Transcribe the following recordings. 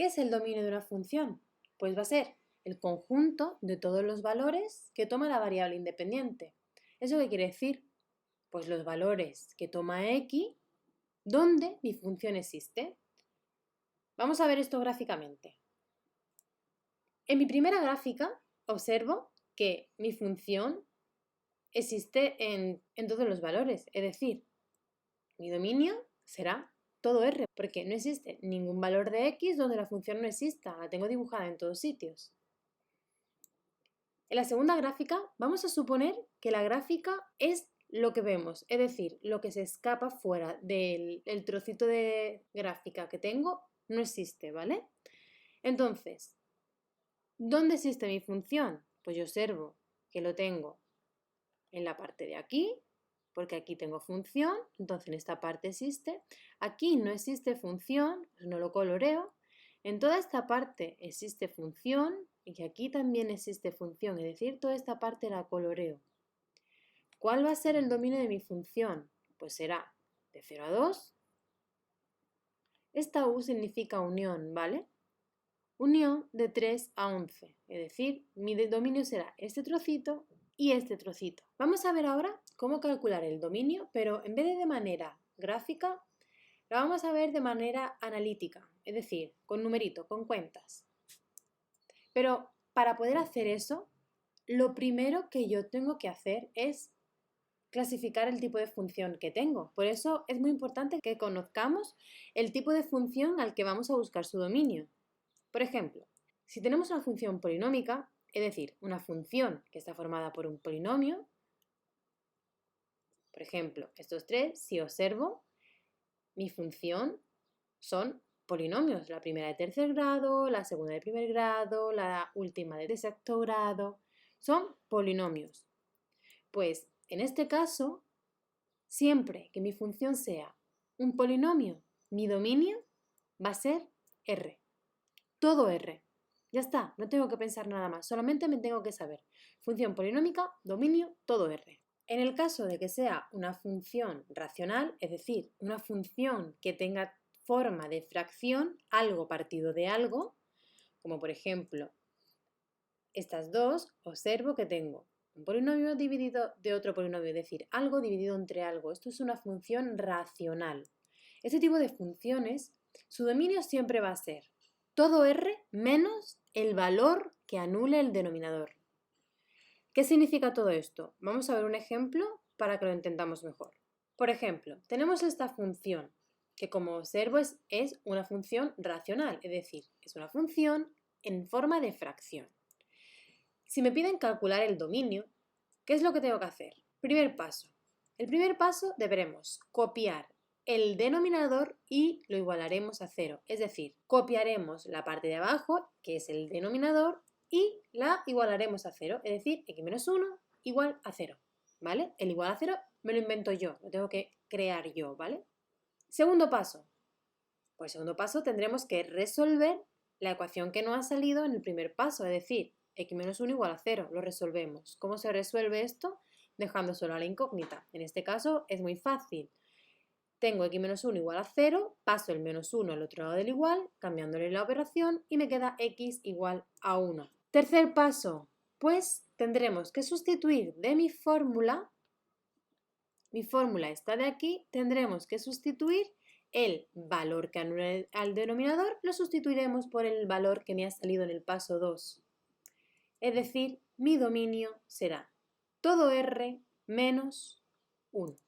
¿Qué es el dominio de una función? Pues va a ser el conjunto de todos los valores que toma la variable independiente. ¿Eso qué quiere decir? Pues los valores que toma x donde mi función existe. Vamos a ver esto gráficamente. En mi primera gráfica observo que mi función existe en todos los valores, es decir, mi dominio será todo R, porque no existe ningún valor de x donde la función no exista, la tengo dibujada en todos sitios. En la segunda gráfica vamos a suponer que la gráfica es lo que vemos, es decir, lo que se escapa fuera del trocito de gráfica que tengo no existe, ¿vale? Entonces, ¿dónde existe mi función? Pues yo observo que lo tengo en la parte de aquí, porque aquí tengo función, entonces en esta parte existe. Aquí no existe función, pues no lo coloreo. En toda esta parte existe función y aquí también existe función, es decir, toda esta parte la coloreo. ¿Cuál va a ser el dominio de mi función? Pues será de 0 a 2. Esta U significa unión, ¿vale? Unión de 3 a 11, es decir, mi dominio será este trocito y este trocito. Vamos a ver ahora cómo calcular el dominio, pero en vez de manera gráfica, lo vamos a ver de manera analítica, es decir, con numerito, con cuentas. Pero para poder hacer eso, lo primero que yo tengo que hacer es clasificar el tipo de función que tengo. Por eso es muy importante que conozcamos el tipo de función al que vamos a buscar su dominio. Por ejemplo, si tenemos una función polinómica, es decir, una función que está formada por un polinomio, por ejemplo, estos tres, si observo, mi función son polinomios, la primera de tercer grado, la segunda de primer grado, la última de sexto grado, son polinomios. Pues en este caso, siempre que mi función sea un polinomio, mi dominio va a ser R, todo R. Ya está, no tengo que pensar nada más, solamente me tengo que saber. Función polinómica, dominio, todo R. En el caso de que sea una función racional, es decir, una función que tenga forma de fracción, algo partido de algo, como por ejemplo estas dos, observo que tengo un polinomio dividido de otro polinomio, es decir, algo dividido entre algo. Esto es una función racional. Este tipo de funciones, su dominio siempre va a ser todo R menos el valor que anule el denominador. ¿Qué significa todo esto? Vamos a ver un ejemplo para que lo entendamos mejor. Por ejemplo, tenemos esta función, que como observo es una función racional, es decir, es una función en forma de fracción. Si me piden calcular el dominio, ¿qué es lo que tengo que hacer? Primer paso. El primer paso deberemos copiar el denominador y lo igualaremos a 0. Es decir, copiaremos la parte de abajo, que es el denominador, y la igualaremos a 0. Es decir, x menos 1 igual a 0. ¿Vale? El igual a 0 me lo invento yo, lo tengo que crear yo, ¿vale? Segundo paso. Pues segundo paso tendremos que resolver la ecuación que no ha salido en el primer paso, es decir, x menos 1 igual a 0. Lo resolvemos. ¿Cómo se resuelve esto? Dejando solo a la incógnita. En este caso es muy fácil. Tengo x menos 1 igual a 0, paso el menos 1 al otro lado del igual, cambiándole la operación y me queda x igual a 1. Tercer paso, pues tendremos que sustituir de mi fórmula está de aquí, tendremos que sustituir el valor que anula al denominador, lo sustituiremos por el valor que me ha salido en el paso 2. Es decir, mi dominio será todo R menos 1.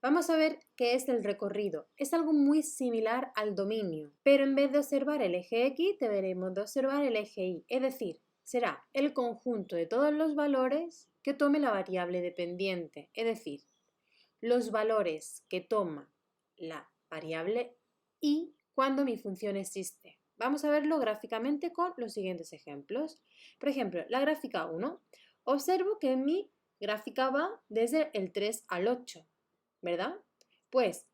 Vamos a ver qué es el recorrido. Es algo muy similar al dominio, pero en vez de observar el eje X, deberemos de observar el eje Y. Es decir, será el conjunto de todos los valores que tome la variable dependiente. Es decir, los valores que toma la variable Y cuando mi función existe. Vamos a verlo gráficamente con los siguientes ejemplos. Por ejemplo, la gráfica 1. Observo que mi gráfica va desde el 3 al 8. ¿Verdad? Pues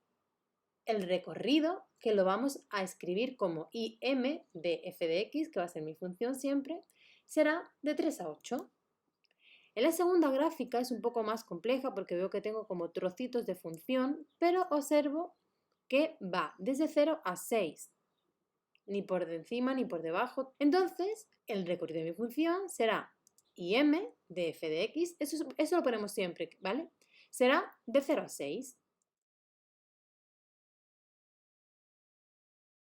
el recorrido, que lo vamos a escribir como IM de f de x, que va a ser mi función siempre, será de 3 a 8. En la segunda gráfica es un poco más compleja porque veo que tengo como trocitos de función, pero observo que va desde 0 a 6. ni por encima ni por debajo. Entonces, el recorrido de mi función será im de f de x, eso lo ponemos siempre, ¿vale? Será de 0 a 6.